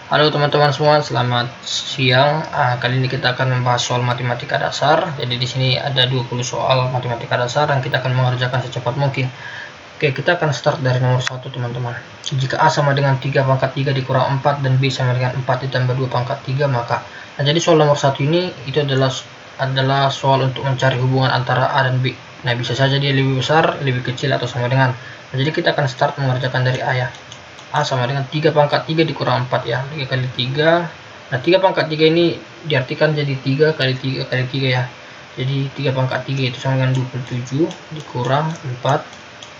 Halo teman-teman semua, selamat siang. Kali ini kita akan membahas soal matematika dasar. Jadi di sini ada 20 soal matematika dasar yang kita akan mengerjakan secepat mungkin. Oke, kita akan start dari nomor 1 teman-teman. Jika A sama dengan 3 pangkat 3 dikurang 4 dan B sama dengan 4 ditambah 2 pangkat 3 maka. Nah, jadi soal nomor 1 ini itu adalah soal untuk mencari hubungan antara A dan B. Nah, bisa saja dia lebih besar, lebih kecil atau sama dengan. Nah, jadi kita akan start mengerjakan dari A ya. A sama dengan 3 pangkat 3 dikurang 4 ya. 3 kali 3. Nah, 3 pangkat 3 ini diartikan jadi 3 kali 3 kali 3 ya. Jadi 3 pangkat 3 itu sama dengan 27 dikurang 4.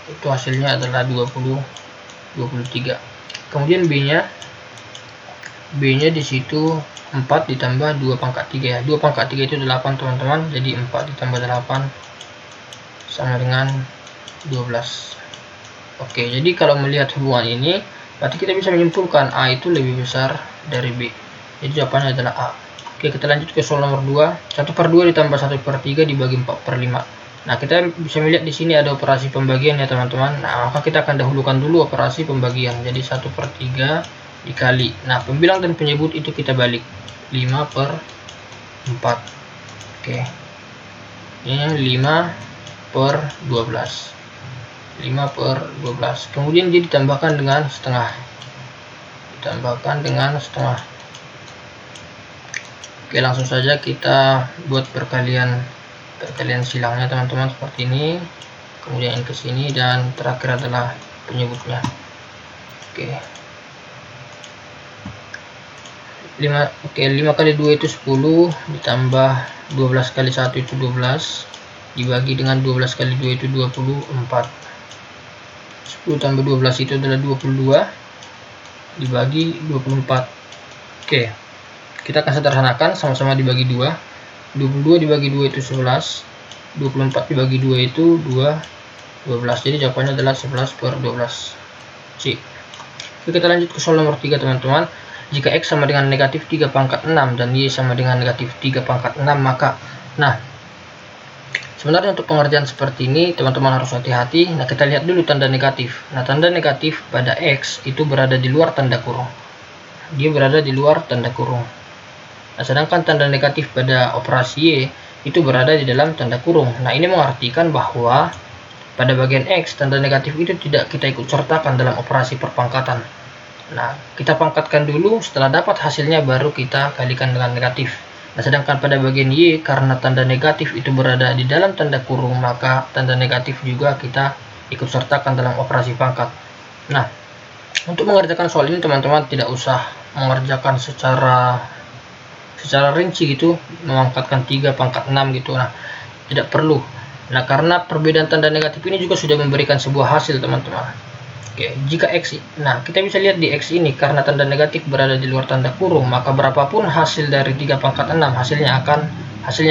Itu hasilnya adalah 23. Kemudian B-nya di situ 4 ditambah 2 pangkat 3 ya. 2 pangkat 3 itu 8 teman-teman. Jadi 4 ditambah 8 sama dengan 12. Oke, jadi kalau melihat hubungan ini berarti kita bisa menyimpulkan A itu lebih besar dari B. Jadi jawabannya adalah A. Oke, kita lanjut ke soal nomor 2. 1/2 ditambah 1/3 dibagi 4/5. Nah, kita bisa melihat di sini ada operasi pembagian ya teman-teman. Nah, maka kita akan dahulukan dulu operasi pembagian. Jadi 1/3 dikali. Nah, pembilang dan penyebut itu kita balik. 5/4. Oke. Ini 5/12. 5/12. Kemudian dia ditambahkan dengan setengah. Oke, langsung saja kita buat perkalian silangnya teman-teman seperti ini. Kemudian ke sini dan terakhir adalah penyebutnya. Oke. 5 kali 2 itu 10 ditambah 12 kali 1 itu 12 dibagi dengan 12 kali 2 itu 24. 10 tambah 12 itu adalah 22 dibagi 24. Oke, kita akan sederhanakan, sama-sama dibagi 2. 22 dibagi 2 itu 11. 24 dibagi 2 itu 12. Jadi jawabannya adalah 11/12. C. Oke, kita lanjut ke soal nomor 3 teman-teman. Jika X sama dengan negatif 3 pangkat 6 dan Y sama dengan negatif 3 pangkat 6 maka. Nah, sebenarnya untuk pengerjaan seperti ini teman-teman harus hati-hati. Nah, kita lihat dulu tanda negatif. Nah, tanda negatif pada X itu berada di luar tanda kurung. Dia berada di luar tanda kurung. Nah, sedangkan tanda negatif pada operasi Y itu berada di dalam tanda kurung. Nah, ini mengartikan bahwa pada bagian X tanda negatif itu tidak kita ikut sertakan dalam operasi perpangkatan. Nah, kita pangkatkan dulu, setelah dapat hasilnya baru kita kalikan dengan negatif. Nah, sedangkan pada bagian Y, karena tanda negatif itu berada di dalam tanda kurung, maka tanda negatif juga kita ikut sertakan dalam operasi pangkat. Nah, untuk mengerjakan soal ini teman-teman tidak usah mengerjakan secara rinci gitu, mengangkatkan 3 pangkat 6 gitu. Nah, tidak perlu. Nah, karena perbedaan tanda negatif ini juga sudah memberikan sebuah hasil teman-teman. Oke, jika X, nah kita bisa lihat di X ini karena tanda negatif berada di luar tanda kurung, maka berapapun hasil dari 3 pangkat 6 hasilnya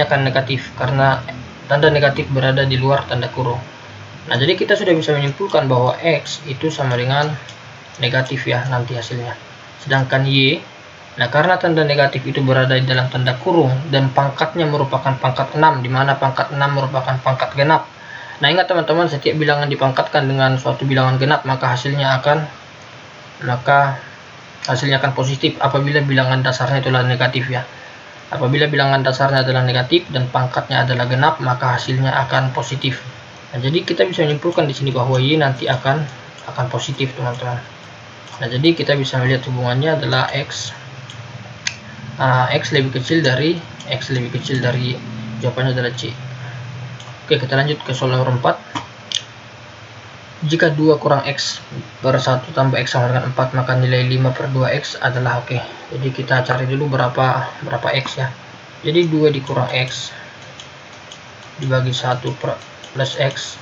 akan negatif karena tanda negatif berada di luar tanda kurung. Nah, jadi kita sudah bisa menyimpulkan bahwa X itu sama dengan negatif ya nanti hasilnya. Sedangkan Y, nah karena tanda negatif itu berada di dalam tanda kurung dan pangkatnya merupakan pangkat 6, di mana pangkat 6 merupakan pangkat genap. Nah, ingat teman-teman, setiap bilangan dipangkatkan dengan suatu bilangan genap maka hasilnya akan positif apabila bilangan dasarnya itulah negatif ya. Apabila bilangan dasarnya adalah negatif dan pangkatnya adalah genap maka hasilnya akan positif. Nah, jadi kita bisa menyimpulkan di sini bahwa Y nanti akan positif teman-teman. Nah, jadi kita bisa melihat hubungannya adalah X lebih kecil dari jawabannya adalah C. Oke, kita lanjut ke soal nomor 4. Jika 2 kurang X per 1 tambah X sama dengan 4 maka nilai 5/2X adalah oke. Jadi kita cari dulu berapa X ya. Jadi 2 dikurang X dibagi 1 plus X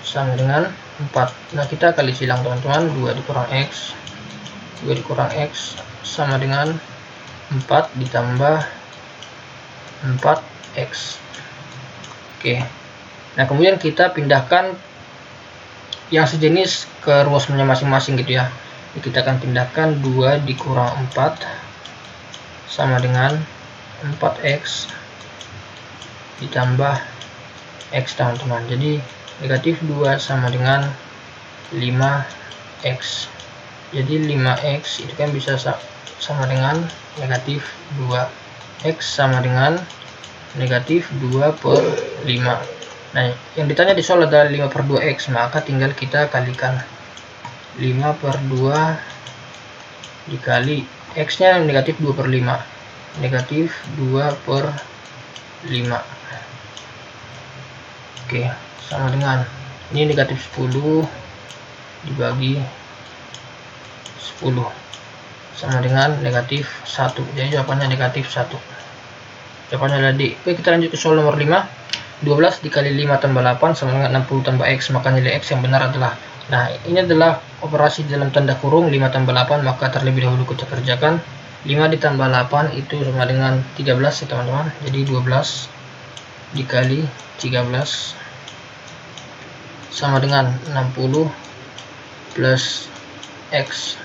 sama dengan 4. Nah, kita kali silang teman-teman. 2 dikurang X sama dengan 4 ditambah 4X. Oke. Nah, kemudian kita pindahkan yang sejenis ke ruasnya masing-masing gitu ya. Jadi kita akan pindahkan 2 dikurang 4 sama dengan 4X ditambah X teman-teman. Jadi negatif 2 sama dengan 5X. Jadi 5x itu kan bisa sama dengan negatif 2. X sama dengan negatif 2 per 5. Nah, yang ditanya di soal adalah 5 per 2x, maka tinggal kita kalikan. 5 per 2 dikali x nya negatif 2 per 5, negatif 2 per 5. Oke, sama dengan ini negatif 10 dibagi 10 sama dengan negatif 1. Jadi jawabannya negatif 1. Jawabannya adalah D. Oke, kita lanjut ke soal nomor 5. 12 dikali 5 tambah 8 sama dengan 60 tambah x, maka nilai x yang benar adalah, nah ini adalah operasi dalam tanda kurung 5 tambah 8, maka terlebih dahulu kita kerjakan. 5 ditambah 8 itu sama dengan 13 ya teman-teman. Jadi 12 dikali 13 sama dengan 60 plus x.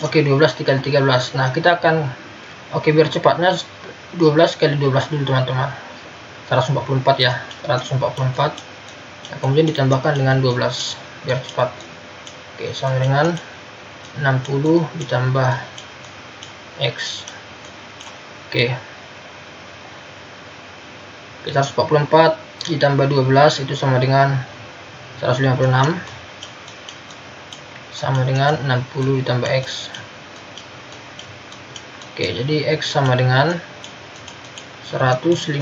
Oke, 12 dikali 13. Nah, kita akan, oke, biar cepatnya 12 kali 12 dulu teman-teman. 144 ya, 144. Nah, kemudian ditambahkan dengan 12 biar cepat. Oke, sama dengan 60 ditambah x. Oke. 144 ditambah 12 itu sama dengan 156. Sama dengan 60 ditambah x. Oke, jadi x sama dengan 156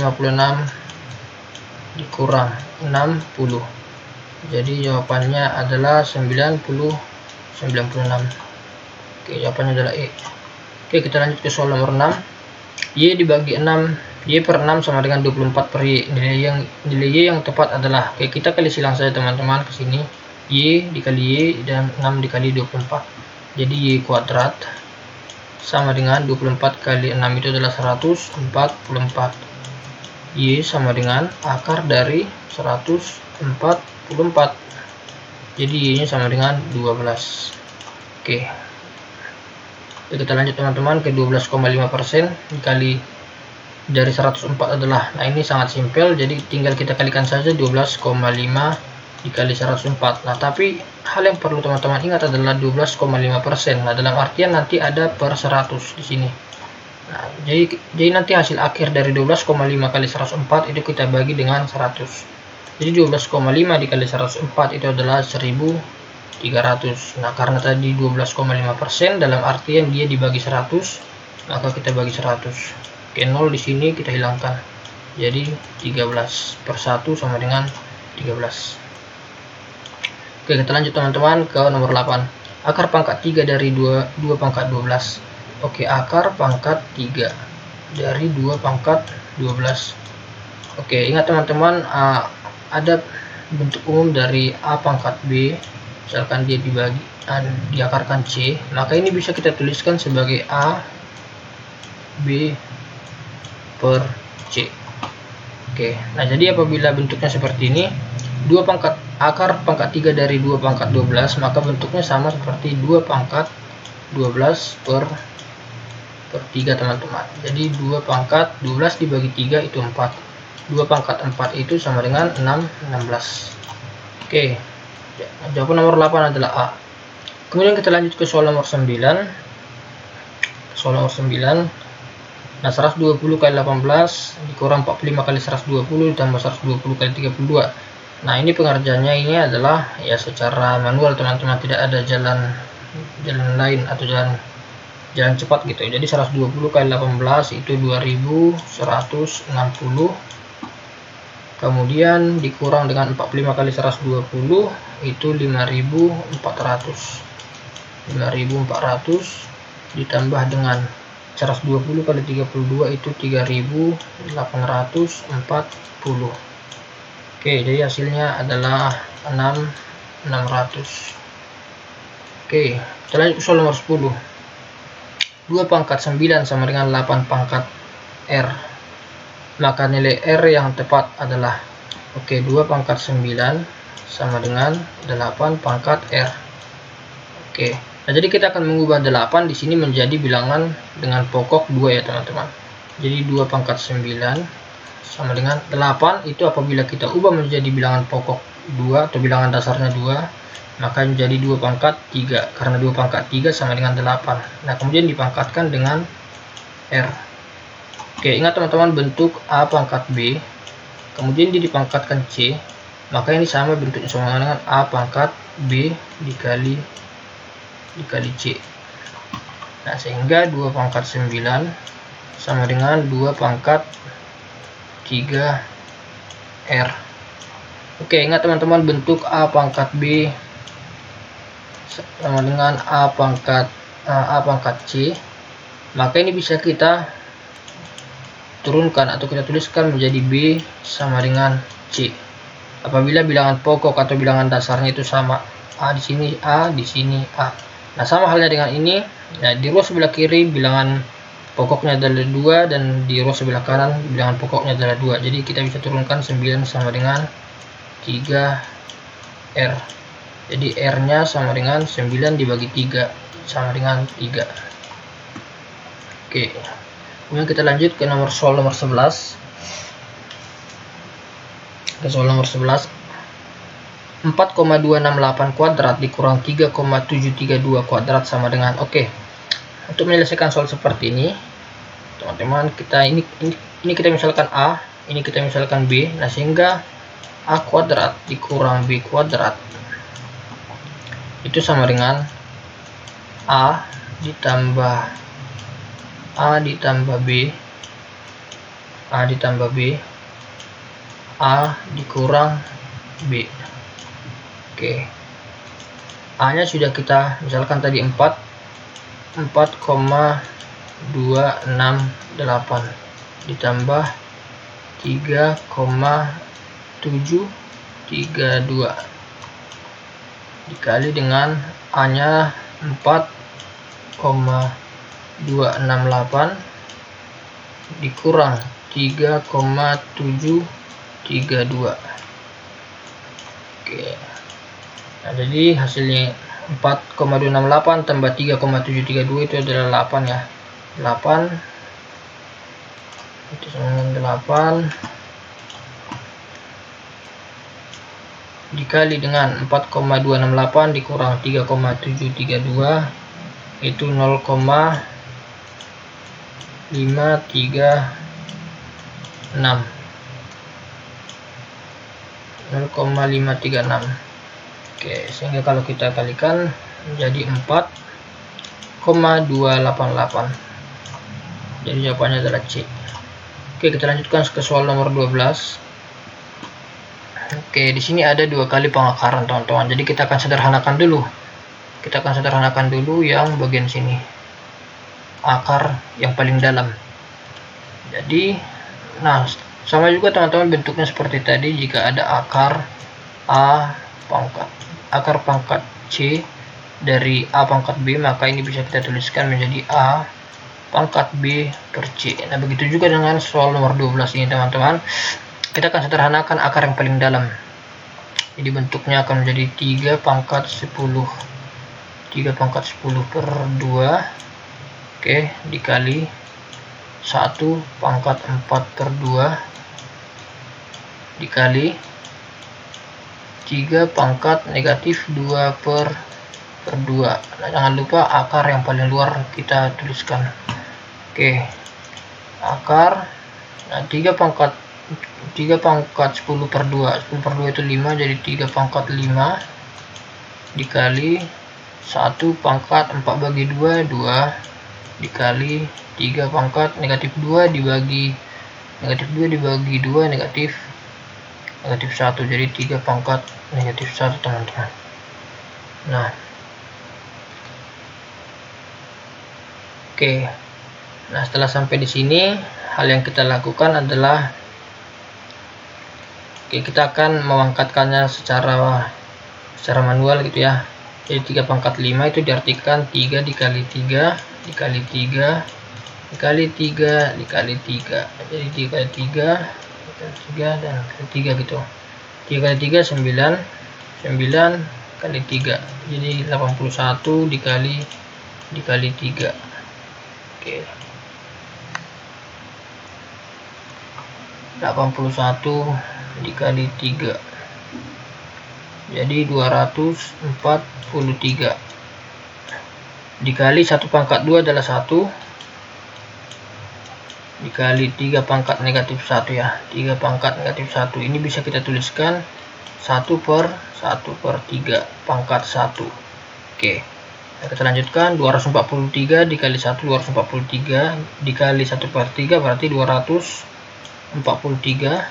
dikurang 60. Jadi jawabannya adalah 96. Oke, jawabannya adalah E. Oke, kita lanjut ke soal nomor 6. Y dibagi 6, Y per 6 sama dengan 24 per Y. Nilai Y yang tepat adalah, oke, kita kali silang saja teman-teman ke sini. Y dikali Y dan 6 dikali 24. Jadi Y kuadrat sama dengan 24 kali 6 itu adalah 144. Y sama dengan akar dari 144. Jadi Y nya sama dengan 12. Oke. Kita lanjut teman-teman ke 12,5% dikali dari 104 adalah, nah ini sangat simpel, jadi tinggal kita kalikan saja 12,5 dikali 104. Nah, tapi hal yang perlu teman-teman ingat adalah 12,5%. Nah, dalam artian nanti ada per 100 di sini. Nah, jadi nanti hasil akhir dari 12,5 kali 104 itu kita bagi dengan 100. Jadi 12,5 dikali 104 itu adalah 1300. Nah, karena tadi 12,5% dalam artian dia dibagi 100, maka kita bagi 100. Oke, 0 di sini kita hilangkan. Jadi 13 per 1 sama dengan 13. Oke, kita lanjut teman-teman ke nomor 8. Akar pangkat 3 dari 2 pangkat 12. Oke, akar pangkat 3 dari 2 pangkat 12. Oke, ingat teman-teman, ada bentuk umum dari A pangkat B. Misalkan dia diakarkan C, maka ini bisa kita tuliskan sebagai A B per C. Oke, nah jadi apabila bentuknya seperti ini, akar pangkat 3 dari 2 pangkat 12, maka bentuknya sama seperti 2 pangkat 12 per 3 teman-teman. Jadi 2 pangkat 12 dibagi 3 itu 4. 2 pangkat 4 itu sama dengan 16. Oke, jawaban nomor 8 adalah A. Kemudian kita lanjut ke soal nomor 9. Soal nomor 9. Nah, 120 kali 18 dikurang 45 kali 120 ditambah 120 kali 32. Nah, ini pengerjaannya ini adalah ya secara manual teman-teman, tidak ada jalan lain atau jalan cepat gitu. Jadi 120 kali 18 itu 2160. Kemudian dikurang dengan 45 kali 120 itu 5400. 5400 ditambah dengan 120 kali 32 itu 3840. Oke, jadi hasilnya adalah 600. Oke, kita lanjut soal nomor 10. 2 pangkat 9 sama dengan 8 pangkat R. Maka nilai R yang tepat adalah, oke, 2 pangkat 9 sama dengan 8 pangkat R. Oke, nah jadi kita akan mengubah 8 di sini menjadi bilangan dengan pokok 2 ya teman-teman. Jadi 2 pangkat 9 sama dengan 8 itu apabila kita ubah menjadi bilangan pokok 2 atau bilangan dasarnya 2, maka menjadi 2 pangkat 3, karena 2 pangkat 3 sama dengan 8. Nah, kemudian dipangkatkan dengan R. Oke, ingat teman-teman, bentuk A pangkat B, kemudian dipangkatkan C, maka ini sama bentuknya sama dengan A pangkat B dikali C. Nah, sehingga 2 pangkat 9 sama dengan 2 pangkat 3 R. Oke, ingat teman-teman, bentuk A pangkat B sama dengan A pangkat C, maka ini bisa kita turunkan atau kita tuliskan menjadi B sama dengan C apabila bilangan pokok atau bilangan dasarnya itu sama. A di sini A, di sini A. Nah, sama halnya dengan ini. Nah, di row sebelah kiri bilangan pokoknya adalah 2, dan di row sebelah kanan bilangan pokoknya adalah 2. Jadi kita bisa turunkan 9 sama dengan 3R. Jadi R-nya sama dengan 9 dibagi 3 sama dengan 3. Oke. Kemudian kita lanjut ke soal nomor 11. Ke soal nomor 11. 4,268 kuadrat dikurang 3,732 kuadrat sama dengan, oke. Untuk menyelesaikan soal seperti ini, teman-teman, ini kita misalkan A, ini kita misalkan B. Nah, sehingga A kuadrat dikurang B kuadrat itu sama dengan A ditambah B, A dikurang B. Oke, A nya sudah kita misalkan tadi 4,268 ditambah 3,732 dikali dengan A nya 4,268 dikurang 3,732. Oke. Nah, jadi hasilnya 4,268 tambah 3,732 itu adalah 8 ya. 8 itu sama dengan 8 dikali dengan 4,268 dikurang 3,732 itu 0,536. Oke, sehingga kalau kita kalikan menjadi 4,288. Jadi jawabannya adalah C. Oke, kita lanjutkan ke soal nomor 12. Oke, di sini ada 2 kali pengakaran, teman-teman. Jadi kita akan sederhanakan dulu. Yang bagian sini. Akar yang paling dalam. Jadi, nah, sama juga teman-teman bentuknya seperti tadi. Jika ada akar pangkat C dari A pangkat B, maka ini bisa kita tuliskan menjadi A pangkat B per C. Nah, begitu juga dengan soal nomor 12 ini, teman-teman. Kita akan sederhanakan akar yang paling dalam. Jadi bentuknya akan menjadi 3 pangkat 10 per 2, oke, dikali 1 pangkat 4 per 2 dikali 3 pangkat negatif 2 per 2. Nah, jangan lupa akar yang paling luar kita tuliskan. Oke, akar, nah, 3 pangkat 10 per 2 itu 5, jadi 3 pangkat 5 dikali 1 pangkat 4 bagi 2 dikali 3 pangkat negatif 2 dibagi 2 negatif 1, jadi 3 pangkat negatif 1, teman-teman. Nah, oke. Nah, setelah sampai di sini, hal yang kita lakukan adalah kita akan mengangkatkannya secara manual gitu ya. Jadi 3 pangkat 5 itu diartikan 3 dikali 3 dikali 3 dikali 3 dikali 3. Jadi 3 kali 3 dan 3 gitu. 3 kali 3 9 kali 3. Jadi 81 dikali 3. Oke. 81 dikali 3. jadi 243 dikali 1 pangkat 2 adalah 1, dikali 3 pangkat negatif 1 ya, 3 pangkat negatif 1. Ini bisa kita tuliskan 1/1/3 pangkat 1. Oke, nah, kita lanjutkan. 243 dikali 1 243 dikali 1/3 berarti 243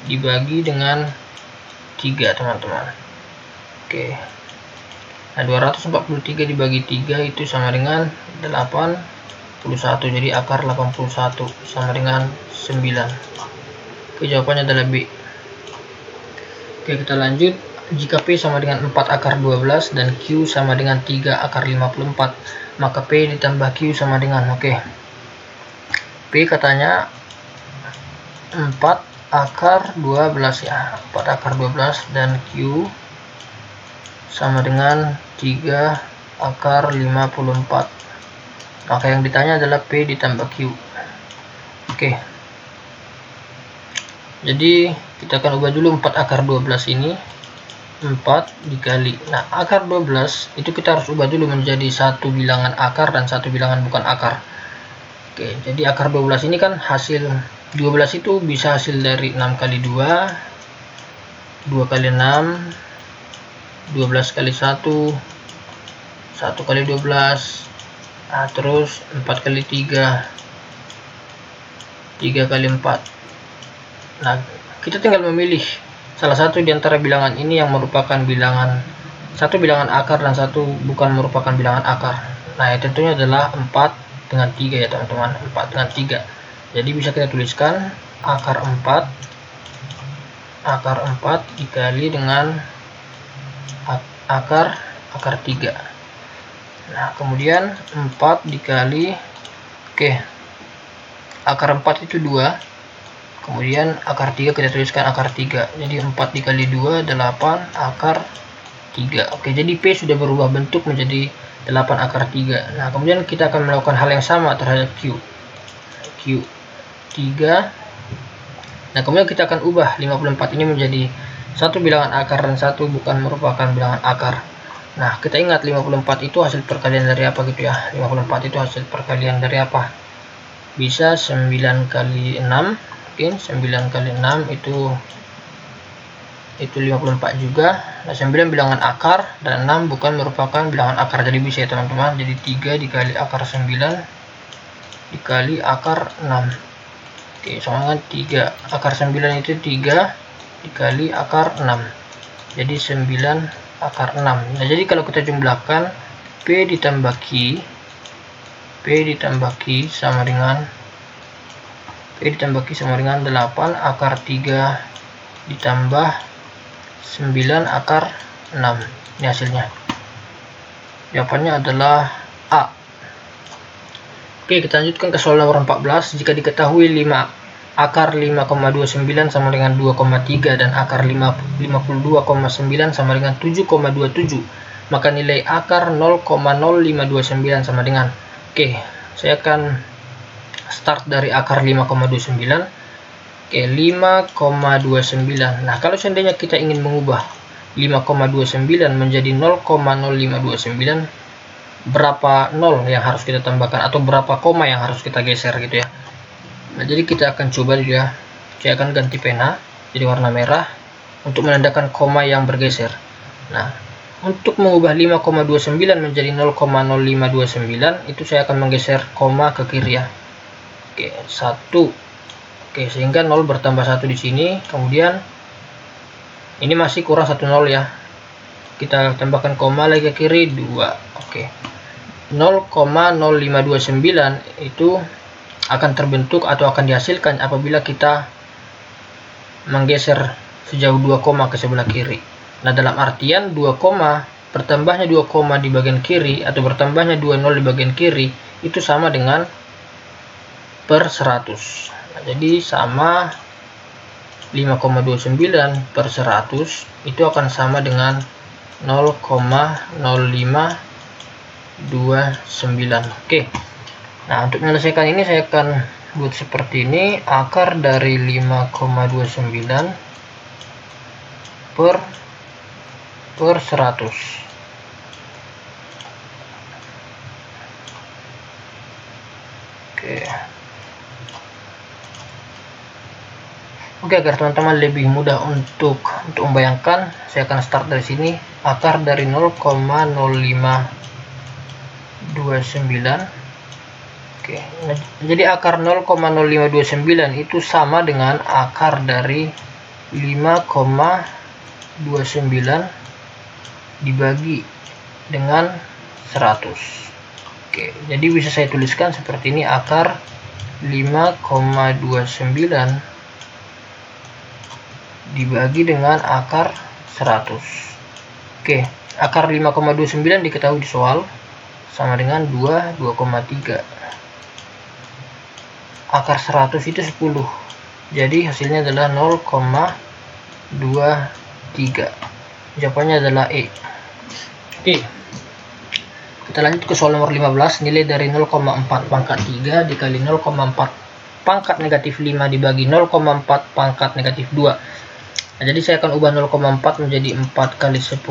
dibagi dengan 3 teman-teman. Oke, nah 243 dibagi 3 itu sama dengan 81, jadi akar 81 sama dengan 9. Oke, jawabannya adalah B. Oke, kita lanjut. Jika P sama dengan 4 akar 12 dan Q sama dengan 3 akar 54, maka P ditambah Q sama dengan, P katanya 4 akar 12 ya, 4 akar 12 dan Q sama dengan 3 akar 54. Maka yang ditanya adalah P ditambah Q. Oke, jadi kita akan ubah dulu 4 akar 12 ini. 4 dikali, nah akar 12 itu kita harus ubah dulu menjadi satu bilangan akar dan satu bilangan bukan akar. Oke, jadi akar 12 ini kan hasil 12 itu bisa hasil dari 6 kali 2, 2 kali 6, 12 kali 1, 1 kali 12, nah terus 4 kali 3, 3 kali 4. Nah, kita tinggal memilih salah satu di antara bilangan ini yang merupakan bilangan, satu bilangan akar dan satu bukan merupakan bilangan akar. Nah, ya tentunya adalah 4 dengan 3 ya teman-teman, 4 dengan 3. Jadi bisa kita tuliskan akar 4 dikali dengan akar 3. Nah, kemudian 4 dikali, akar 4 itu 2. Kemudian akar 3 kita tuliskan akar 3. Jadi 4 dikali 2 8 akar 3. Oke, jadi P sudah berubah bentuk menjadi 8 akar 3. Nah, kemudian kita akan melakukan hal yang sama terhadap Q 3. Nah, kemudian kita akan ubah 54 ini menjadi satu bilangan akar dan satu bukan merupakan bilangan akar. Nah, kita ingat 54 itu hasil perkalian dari apa gitu ya. 54 itu hasil perkalian dari apa? Bisa 9 kali 6. 9 kali 6 itu 54 juga. Nah, 9 bilangan akar dan 6 bukan merupakan bilangan akar, jadi bisa ya teman-teman. Jadi 3 dikali akar 9 dikali akar 6. Oke, sama dengan 3. Akar 9 itu 3 dikali akar 6. Jadi 9 akar 6. Nah, jadi kalau kita jumlahkan P ditambah Q sama dengan 8 akar 3 ditambah 9 akar 6. Ini hasilnya. Jawabannya adalah A. Oke, kita lanjutkan ke soal nomor 14. Jika diketahui akar 5,29 sama dengan 2,3 dan akar 52,9 sama dengan 7,27, maka nilai akar 0,0529 sama dengan, saya akan start dari akar 5,29. 5,29. Nah, kalau seandainya kita ingin mengubah 5,29 menjadi 0,0529, berapa 0 yang harus kita tambahkan atau berapa koma yang harus kita geser gitu ya. Nah, jadi kita akan coba ya. Saya akan ganti pena jadi warna merah untuk menandakan koma yang bergeser. Nah, untuk mengubah 5,29 menjadi 0,0529 itu saya akan menggeser koma ke kiri ya. 1. Sehingga 0 bertambah 1 di sini. Kemudian ini masih kurang 1 0 ya. Kita tambahkan koma lagi ke kiri 2. 0,0529 itu akan terbentuk atau akan dihasilkan apabila kita menggeser sejauh 2 koma ke sebelah kiri. Nah, dalam artian 2 koma, bertambahnya 2 koma di bagian kiri atau bertambahnya 2 0 di bagian kiri itu sama dengan per 100. Nah, jadi sama 5,29 per 100 itu akan sama dengan 0,0529. Nah, untuk menyelesaikan ini saya akan buat seperti ini. Akar dari 5,29 per per 100. Oke, agar teman-teman lebih mudah untuk membayangkan, saya akan start dari sini. Akar dari 0,0529. Oke, jadi akar 0,0529 itu sama dengan akar dari 5,29 dibagi dengan 100. Oke, jadi bisa saya tuliskan seperti ini: akar 5,29 dibagi dengan akar 100. Oke, akar 5,29 diketahui di soal sama dengan 2,3. Akar 100 itu 10. Jadi hasilnya adalah 0,23. Jawabannya adalah E. Oke. Kita lanjut ke soal nomor 15. Nilai dari 0,4 pangkat 3 dikali 0,4 pangkat negatif 5 dibagi 0,4 pangkat negatif 2. Nah, jadi saya akan ubah 0,4 menjadi 4 kali 10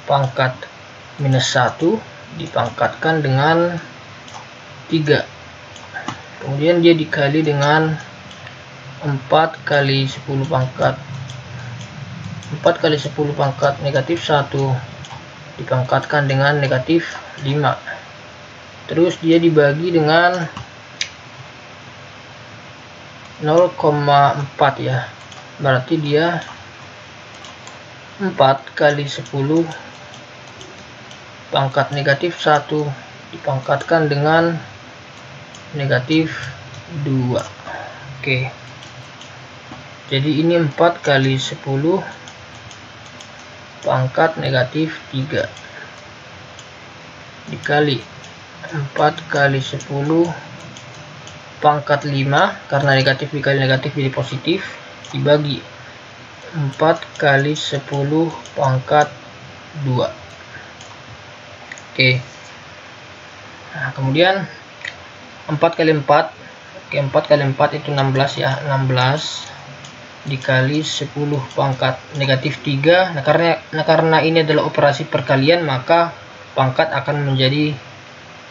pangkat minus 1 dipangkatkan dengan 3. Kemudian dia dikali dengan 4 kali 10 pangkat 10 pangkat negatif 1 dipangkatkan dengan negatif 5. Terus dia dibagi dengan 0,4 ya. Berarti dia 4 kali 10 pangkat negatif 1 dipangkatkan dengan negatif 2. Oke. Jadi ini 4 kali 10 pangkat negatif 3 dikali 4 kali 10 pangkat 5, karena negatif dikali negatif jadi positif, dibagi 4 kali 10 pangkat 2. Oke. Nah, kemudian 4 kali 4. Oke, 4 kali 4 itu 16 ya. 16 dikali 10 pangkat negatif 3. Nah, karena ini adalah operasi perkalian, maka pangkat akan menjadi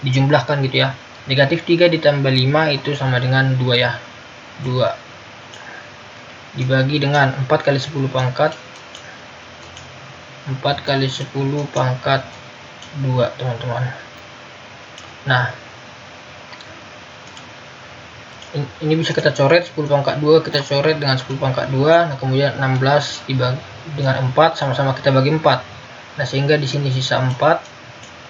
dijumlahkan gitu ya. Negatif 3 ditambah 5 itu sama dengan 2 ya. 2 dibagi dengan 4 kali 10 pangkat 4 kali 10 pangkat 2, teman-teman. Nah, ini bisa kita coret 10 pangkat 2, kita coret dengan 10 pangkat 2. Nah, kemudian 16 dibagi dengan 4, sama-sama kita bagi 4. Nah, sehingga di sini sisa 4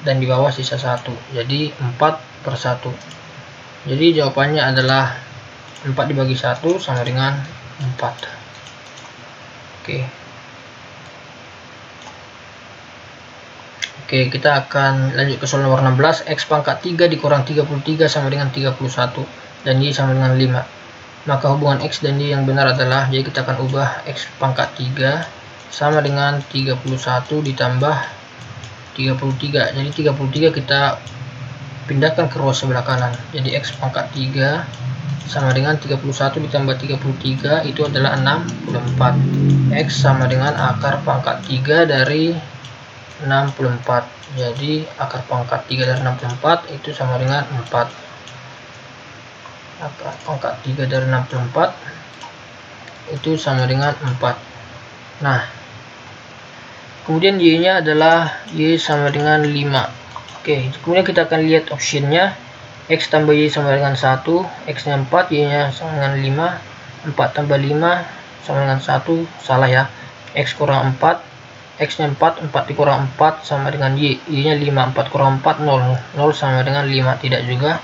dan di bawah sisa 1. Jadi 4 per 1. Jadi jawabannya adalah 4 dibagi 1 sama dengan 4. Oke. Oke, kita akan lanjut ke soal nomor 16. X pangkat 3 dikurang 33 sama dengan 31. Dan Y sama dengan 5. Maka hubungan X dan Y yang benar adalah, jadi kita akan ubah X pangkat 3 sama dengan 31 ditambah 33. Jadi 33 kita pindahkan ke ruas sebelah kanan. Jadi X pangkat 3 sama dengan 31 ditambah 33 itu adalah 64. X sama dengan akar pangkat 3 dari 64. Jadi akar pangkat 3 dari 64 itu sama dengan 4. Akar pangkat 3 dari 64 itu sama dengan 4. Nah, kemudian Y nya adalah Y sama dengan 5. Oke, kemudian kita akan lihat optionnya. X tambah Y sama dengan 1, X nya 4, Y nya sama dengan 5. 4 tambah 5 sama dengan 1, salah ya. X kurang 4, X nya 4, 4 dikurang 4 sama dengan Y, Y nya 5, 4 kurang 4, 0, 0 sama dengan 5, tidak juga.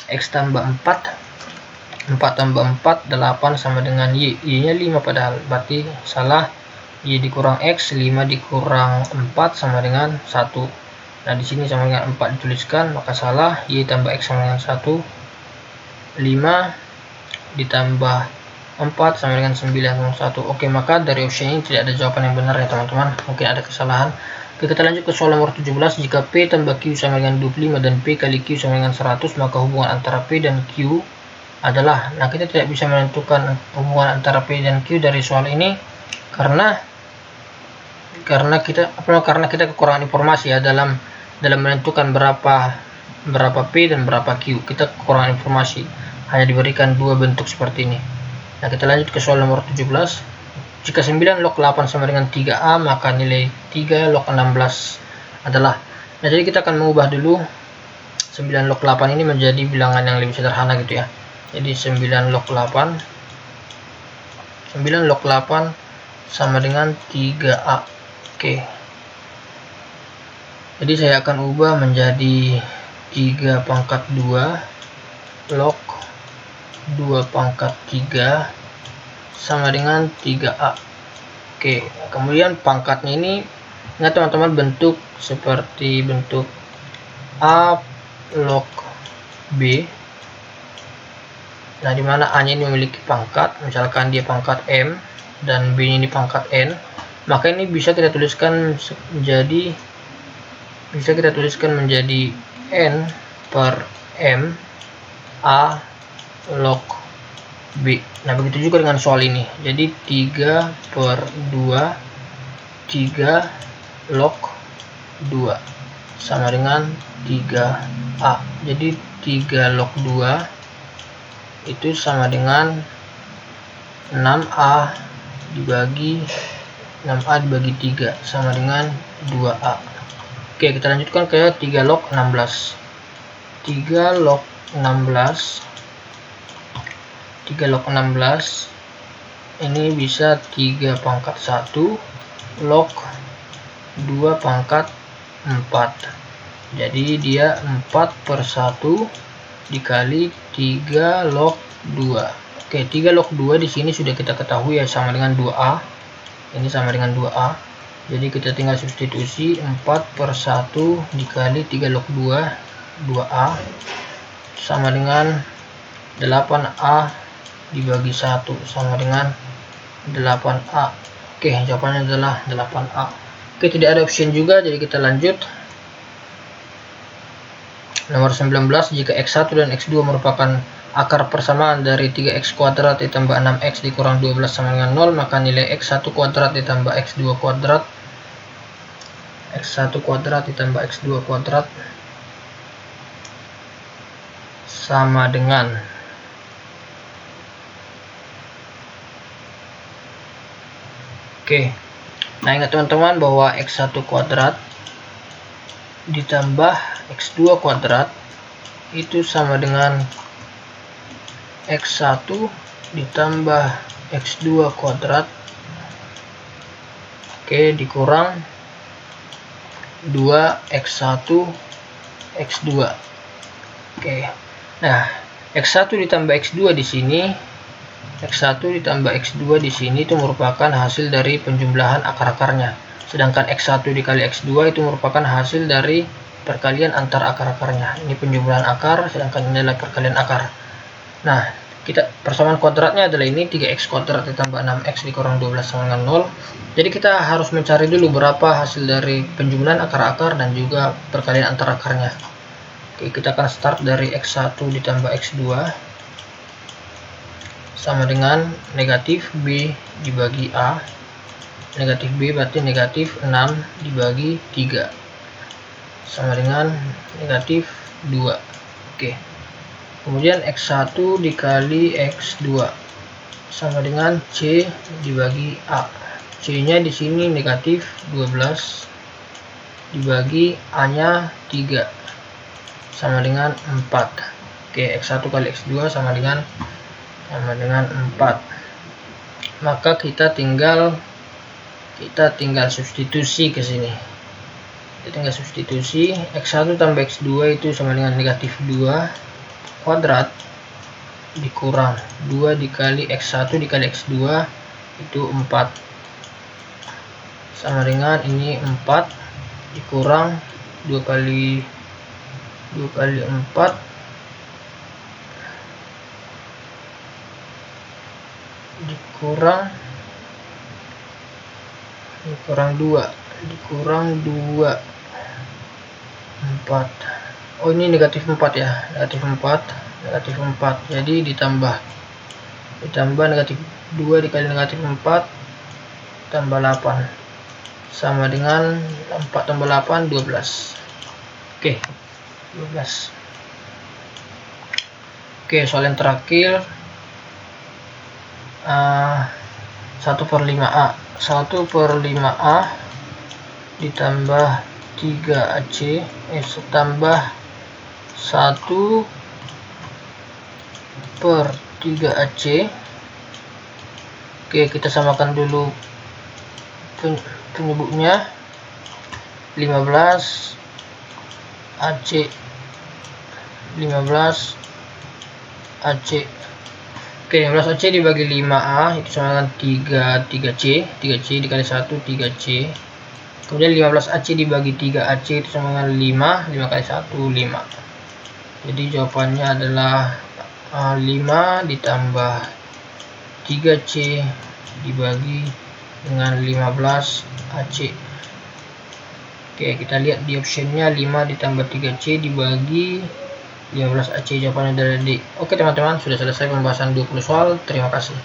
X tambah 4, 4 tambah 4, 8 sama dengan Y, Y nya 5 padahal, berarti salah. Y dikurang X, 5 dikurang 4 sama dengan 1. Nah, di sini sama dengan 4 dituliskan, maka salah. Y tambah X sama dengan 1. 5 ditambah 4 sama dengan 9,1. Oke, maka dari option ini tidak ada jawaban yang benar ya teman-teman, mungkin ada kesalahan. Oke, kita lanjut ke soal nomor 17. Jika P tambah Q sama dengan 25 dan P kali Q sama dengan 100, maka hubungan antara P dan Q adalah. Nah, kita tidak bisa menentukan hubungan antara P dan Q dari soal ini karena karena kita kekurangan informasi ya dalam menentukan berapa P dan berapa Q. Kita kekurangan informasi, hanya diberikan dua bentuk seperti ini. Nah, kita lanjut ke soal nomor 17. Jika 9 log 8 sama dengan 3A, maka nilai 3 log 16 adalah. Nah, jadi kita akan mengubah dulu 9 log 8 ini menjadi bilangan yang lebih sederhana gitu ya. Jadi 9 log 8 sama dengan 3A. Oke. Jadi saya akan ubah menjadi 3 pangkat 2 log 2 pangkat 3 sama dengan 3A. Oke, kemudian pangkatnya ini, ingat teman-teman, bentuk seperti bentuk A log B. Nah, dimana A nya ini memiliki pangkat, misalkan dia pangkat M dan B ini pangkat N, maka ini bisa kita tuliskan menjadi N per M A log B. Nah, begitu juga dengan soal ini. Jadi 3 per 2 3 log 2 sama dengan 3A. Jadi 3 log 2 itu sama dengan 6A dibagi 3 sama dengan 2A. Oke, kita lanjutkan ke 3 log 16. 3 log 16 ini bisa 3 pangkat 1 log 2 pangkat 4. Jadi dia 4 per 1 dikali 3 log 2. Oke, 3 log 2 di sini sudah kita ketahui ya, sama dengan 2A. Ini sama dengan 2A. Jadi kita tinggal substitusi 4 per 1 dikali 3 log 2, 2A sama dengan 8A dibagi 1 sama dengan 8A. Oke, jawabannya adalah 8A. Oke, tidak ada option juga, jadi kita lanjut. Nomor 19, jika X1 dan X2 merupakan akar persamaan dari 3X kuadrat ditambah 6X dikurang 12 sama dengan 0, maka nilai X1 kuadrat ditambah X2 kuadrat ditambah X2 kuadrat sama dengan. Oke, nah ingat teman-teman bahwa X1 kuadrat ditambah X2 kuadrat itu sama dengan X1 ditambah X2 kuadrat, oke, dikurang 2X1 X2. Oke, nah X1 ditambah X2 di sini, X1 ditambah X2 di sini itu merupakan hasil dari penjumlahan akar-akarnya. Sedangkan X1 dikali X2 itu merupakan hasil dari perkalian antar akar-akarnya. Ini penjumlahan akar, sedangkan ini adalah perkalian akar. Nah, persamaan kuadratnya adalah ini 3X kuadrat ditambah 6X dikurang 12 sama dengan 0. Jadi kita harus mencari dulu berapa hasil dari penjumlahan akar-akar dan juga perkalian antar akarnya. Oke, kita akan start dari X1 ditambah X2 sama dengan negatif B dibagi A. Negatif B berarti negatif 6 dibagi 3 sama dengan negatif 2. Oke, kemudian X1 dikali X2 sama dengan C dibagi A. C nya di sini negatif 12 dibagi A nya 3 sama dengan 4. Oke, X1 kali X2 sama dengan 4. Maka kita tinggal substitusi ke sini. Kita tinggal substitusi X1 tambah X2 itu sama dengan negatif 2 kuadrat dikurang 2 dikali X1 dikali X2 itu 4 sama dengan ini 4 dikurang 2 kali 4 dikurang 2 4. Oh, ini negatif 4 ya, negatif 4. Jadi ditambah negatif 2 dikali negatif 4 tambah 8. sama dengan 4 tambah 8 12. Oke, 12. Oke, soal yang terakhir 1/5A. 1/5A ditambah 3AC tambah 1/3AC. Oke, kita samakan dulu penyebutnya. 15 AC 15 AC. Oke, 15 AC dibagi 5A itu sama dengan 3C. 3C dikali 1 3C. Kemudian 15 AC dibagi 3 AC itu sama dengan 5 kali 1 5. Jadi jawabannya adalah 5 ditambah 3C dibagi dengan 15 AC. Oke, kita lihat di optionnya 5 ditambah 3C dibagi 15 AC, jawabannya adalah D. Oke teman-teman, sudah selesai pembahasan 20 soal. Terima kasih.